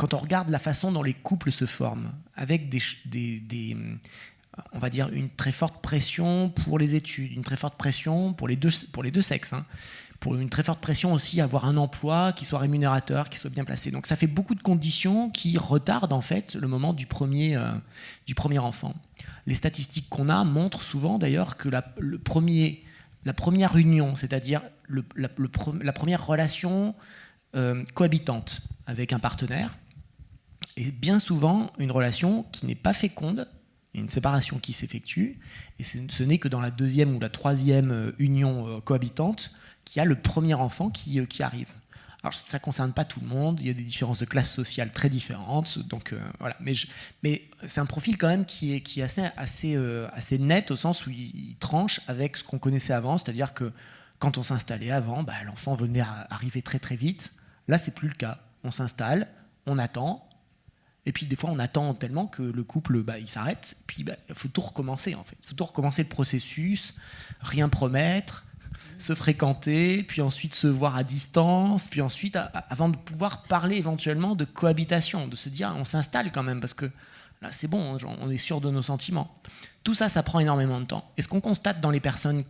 quand on regarde la façon dont les couples se forment, avec on va dire une très forte pression pour les études, une très forte pression pour les deux sexes, hein, pour une très forte pression aussi à avoir un emploi qui soit rémunérateur, qui soit bien placé. Donc ça fait beaucoup de conditions qui retardent en fait le moment du premier enfant. Les statistiques qu'on a montrent souvent d'ailleurs que la première union, c'est-à-dire la première relation cohabitante avec un partenaire, est bien souvent une relation qui n'est pas féconde, et une séparation qui s'effectue, et ce n'est que dans la deuxième ou la troisième union cohabitante qu'il y a le premier enfant qui arrive. Alors ça ne concerne pas tout le monde, il y a des différences de classe sociale très différentes, donc voilà. Mais c'est un profil quand même qui est assez net, au sens où il tranche avec ce qu'on connaissait avant, c'est-à-dire que quand on s'installait avant, l'enfant venait arriver très très vite. Là, c'est plus le cas. On s'installe, on attend, et puis des fois on attend tellement que le couple il s'arrête, puis il faut tout recommencer en fait. Il faut tout recommencer le processus, rien promettre, se fréquenter, puis ensuite se voir à distance, puis ensuite avant de pouvoir parler éventuellement de cohabitation, de se dire on s'installe quand même parce que là c'est bon, on est sûr de nos sentiments. Tout ça, ça prend énormément de temps. Et ce qu'on constate dans les personnes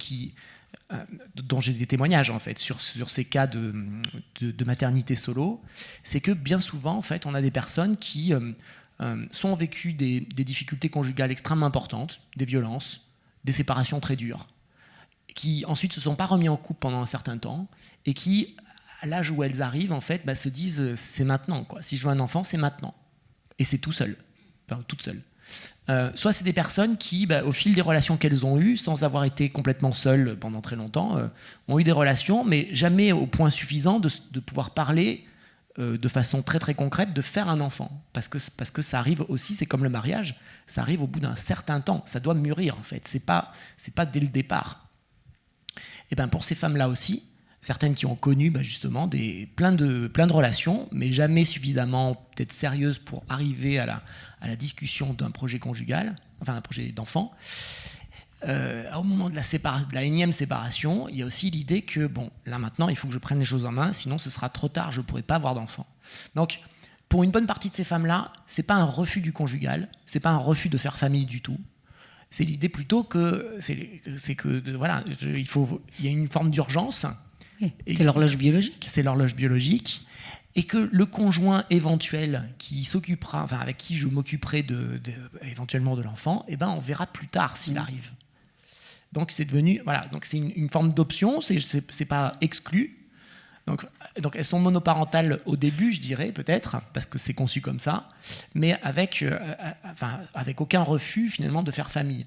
dont j'ai des témoignages en fait sur ces cas de maternité solo, c'est que bien souvent en fait on a des personnes qui ont vécu des difficultés conjugales extrêmement importantes, des violences, des séparations très dures, qui ensuite se sont pas remis en couple pendant un certain temps et qui à l'âge où elles arrivent en fait se disent c'est maintenant quoi. Si je veux un enfant c'est maintenant et c'est tout seul, enfin toute seule. Soit c'est des personnes qui, au fil des relations qu'elles ont eues, sans avoir été complètement seules pendant très longtemps, ont eu des relations, mais jamais au point suffisant de pouvoir parler de façon très très concrète de faire un enfant. Parce que ça arrive aussi, c'est comme le mariage, ça arrive au bout d'un certain temps, ça doit mûrir en fait, c'est pas dès le départ. Et pour ces femmes-là aussi, certaines qui ont connu justement plein de relations, mais jamais suffisamment peut-être sérieuses pour arriver à la discussion d'un projet conjugal, enfin un projet d'enfant. Au moment de la énième séparation, il y a aussi l'idée que là maintenant, il faut que je prenne les choses en main, sinon ce sera trop tard, je ne pourrai pas avoir d'enfant. Donc, pour une bonne partie de ces femmes-là, c'est pas un refus du conjugal, c'est pas un refus de faire famille du tout. C'est l'idée plutôt que il y a une forme d'urgence. C'est l'horloge biologique. C'est l'horloge biologique. Et que le conjoint éventuel qui s'occupera, avec qui je m'occuperai éventuellement de l'enfant, on verra plus tard s'il arrive. Donc c'est devenu, donc c'est une forme d'option, c'est pas exclu. Donc elles sont monoparentales au début, je dirais peut-être, parce que c'est conçu comme ça, mais avec aucun refus finalement de faire famille.